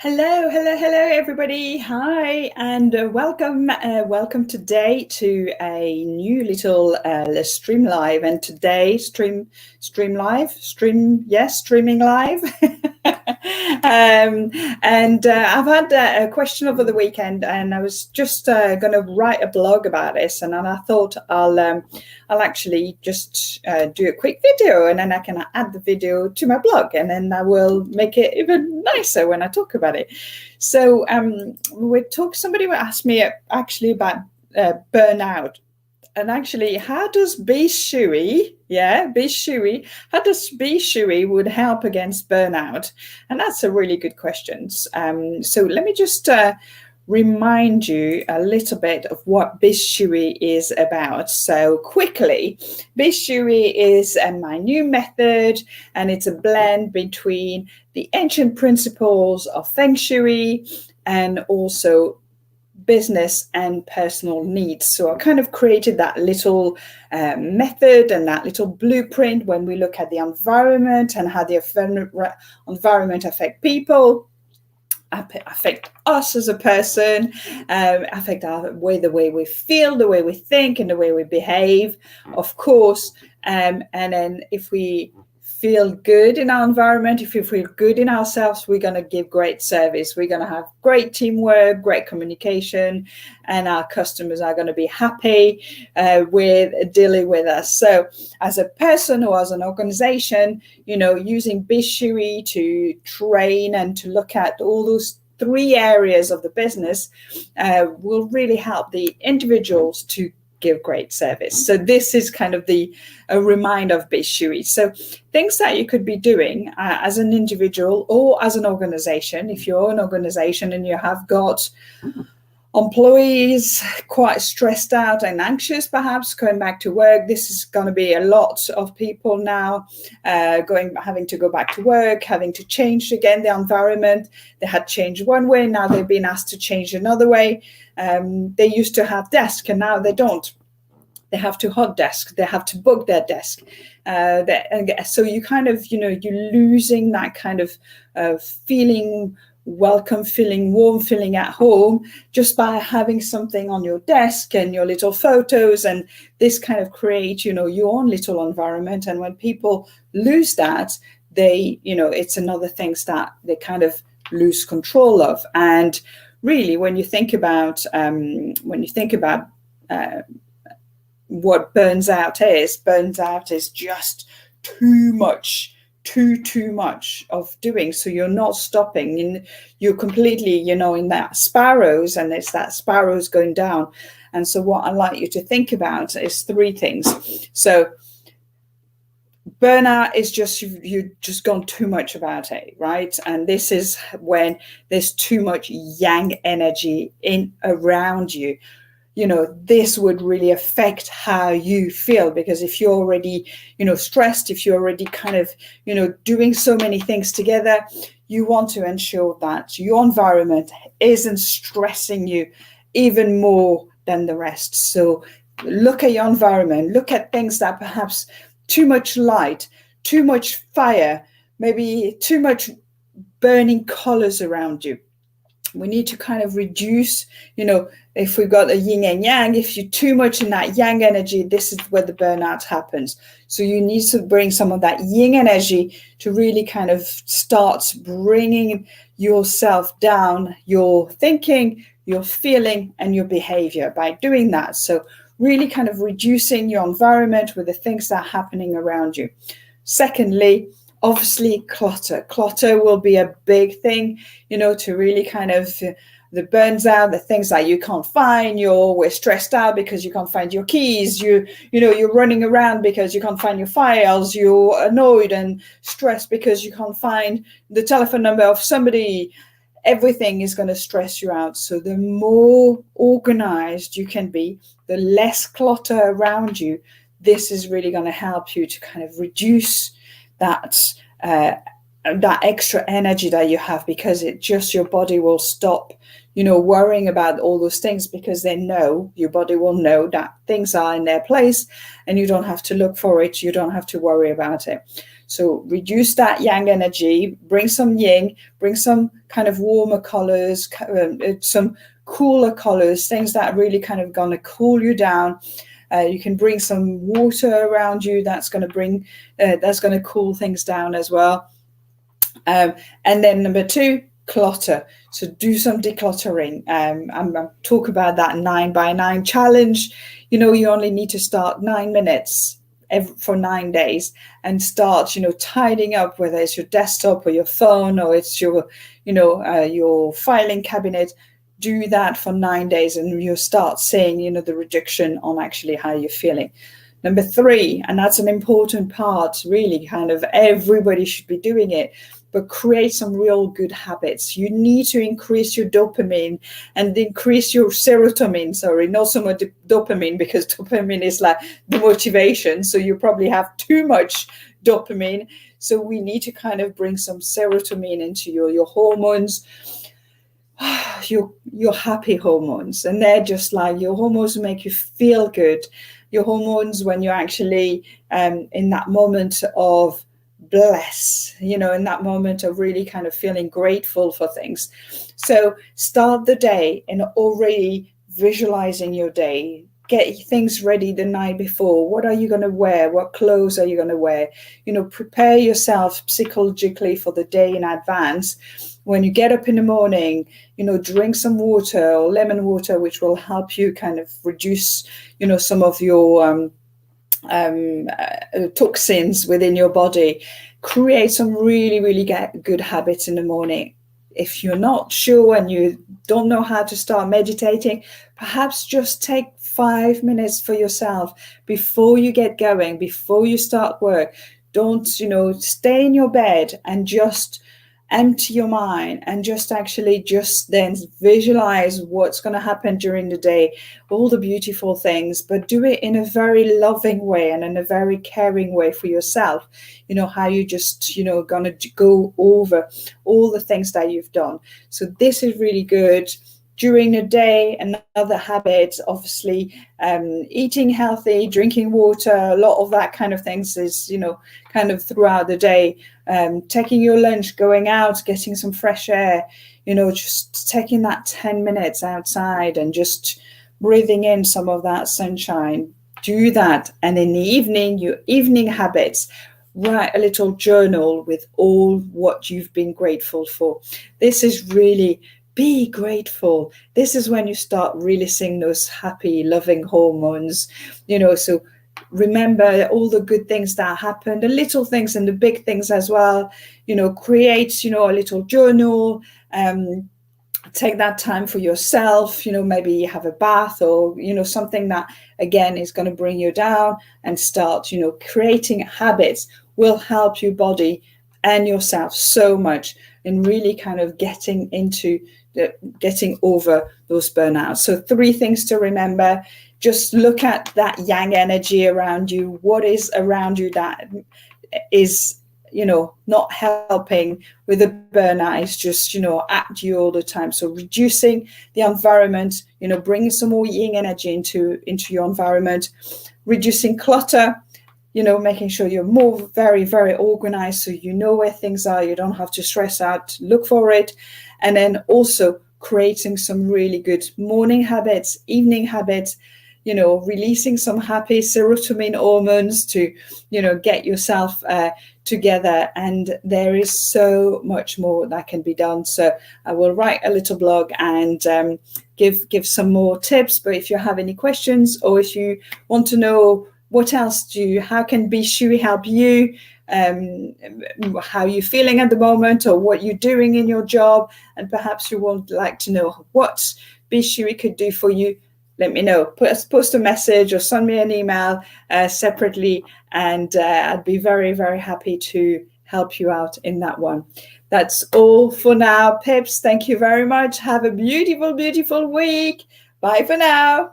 Hello, everybody. Hi, and welcome today to a new little stream live. And today, streaming live. And I've had a question over the weekend, and I was just going to write a blog about this, and then I thought I'll actually just do a quick video, and then I can add the video to my blog, and then I will make it even nicer when I talk about it. So somebody asked me actually about burnout. And actually, how does BizShui, how does BizShui would help against burnout? And that's a really good question. So let me just remind you a little bit of what BizShui is about. So quickly, BizShui is my new method, and it's a blend between the ancient principles of Feng Shui and also business and personal needs. So I kind of created that little method and that little blueprint when we look at the environment and how the environment affect people, affect us as a person, affect the way we feel, the way we think, and the way we behave, of course. And then if we feel good in our environment, if we feel good in ourselves, we're going to give great service. We're going to have great teamwork, great communication, and our customers are going to be happy with dealing with us. So as a person or as an organization, using BizShui to train and to look at all those three areas of the business will really help the individuals to give great service. So this is kind of a reminder of BizShui. So things that you could be doing as an individual or as an organization. If you're an organization and you have got employees quite stressed out and anxious, perhaps going back to work, this is going to be a lot of people now having to go back to work, having to change again the environment. They had changed one way, now they've been asked to change another way. They used to have desk, and now they don't. They have to hot desk. They have to book their desk. So you kind of, you're losing that kind of feeling welcome, feeling warm, feeling at home just by having something on your desk and your little photos. And this kind of creates, your own little environment. And when people lose that, it's another thing that they kind of lose control of. And really, when you think about what burns out is just too much of doing. So you're not stopping, and you're completely, in that sparrows, and it's that sparrows going down. And so what I'd like you to think about is three things. So burnout is just you've just gone too much about it, right? And this is when there's too much yang energy in around you. This would really affect how you feel, because if you're already, stressed, if you're already kind of, doing so many things together, you want to ensure that your environment isn't stressing you even more than the rest. So look at your environment, look at things that perhaps too much light, too much fire, maybe too much burning colors around you. We need to kind of reduce, if we've got a yin and yang, if you're too much in that yang energy, this is where the burnout happens. So you need to bring some of that yin energy to really kind of start bringing yourself down, your thinking, your feeling, and your behavior by doing that. So really kind of reducing your environment with the things that are happening around you. Secondly, obviously, clutter will be a big thing, to really kind of the burns out, the things that you can't find. You're always stressed out because you can't find your keys. You're running around because you can't find your files. You're annoyed and stressed because you can't find the telephone number of somebody. Everything is going to stress you out. So the more organized you can be, the less clutter around you. This is really going to help you to kind of reduce that extra energy that you have, because your body will stop, worrying about all those things, because your body will know that things are in their place and you don't have to look for it. You don't have to worry about it. So reduce that yang energy, bring some yin, bring some kind of warmer colors, some cooler colors, things that really kind of gonna cool you down. You can bring some water around you. That's going to cool things down as well. And then number 2, clutter. So do some decluttering. I'm talk about that 9 by 9 challenge. You only need to start 9 minutes for 9 days and start, tidying up, whether it's your desktop or your phone or it's your, your filing cabinet. Do that for 9 days and you'll start seeing, the reduction on actually how you're feeling. Number 3, and that's an important part, really, kind of everybody should be doing it, but create some real good habits. You need to increase your dopamine and increase your serotonin, not so much dopamine, because dopamine is like the motivation. So you probably have too much dopamine. So we need to kind of bring some serotonin into your hormones. Your happy hormones, and they're just like your hormones make you feel good. Your hormones when you're actually in that moment of bliss, in that moment of really kind of feeling grateful for things. So start the day and already visualizing your day. Get things ready the night before. What are you going to wear? What clothes are you going to wear? Prepare yourself psychologically for the day in advance. When you get up in the morning, drink some water or lemon water, which will help you kind of reduce, some of your toxins within your body. Create some really, really good habits in the morning. If you're not sure and you don't know how to start meditating, perhaps just take 5 minutes for yourself before you get going, before you start work. Don't, stay in your bed and just empty your mind and just then visualize what's going to happen during the day, all the beautiful things, but do it in a very loving way and in a very caring way for yourself. How you just, going to go over all the things that you've done. So this is really good. During the day, another habit, obviously, eating healthy, drinking water, a lot of that kind of things is, kind of throughout the day. Taking your lunch, going out, getting some fresh air, just taking that 10 minutes outside and just breathing in some of that sunshine. Do that. And in the evening, your evening habits, write a little journal with all what you've been grateful for. This is really... be grateful. This is when you start releasing those happy, loving hormones, so remember all the good things that happened, the little things and the big things as well. Create, a little journal, take that time for yourself, maybe have a bath or, something that, again, is going to bring you down, and start, creating habits will help your body and yourself so much in really kind of getting over those burnouts. So 3 things to remember. Just look at that yang energy around you. What is around you that is, not helping with the burnout? Is just, at you all the time. So reducing the environment, bringing some more yin energy into your environment, reducing clutter, making sure you're more very, very organized, so you know where things are. You don't have to stress out, look for it. And then also creating some really good morning habits, evening habits, releasing some happy serotonin hormones to, get yourself together. And there is so much more that can be done. So I will write a little blog and give some more tips. But if you have any questions, or if you want to know what else how can BizShui help you, how you're feeling at the moment, or what you're doing in your job, and perhaps you would like to know what BizShui could do for you, let me know. Post a message or send me an email separately, and I'd be very, very happy to help you out in that one. That's all for now, Pips. Thank you very much. Have a beautiful, beautiful week. Bye for now.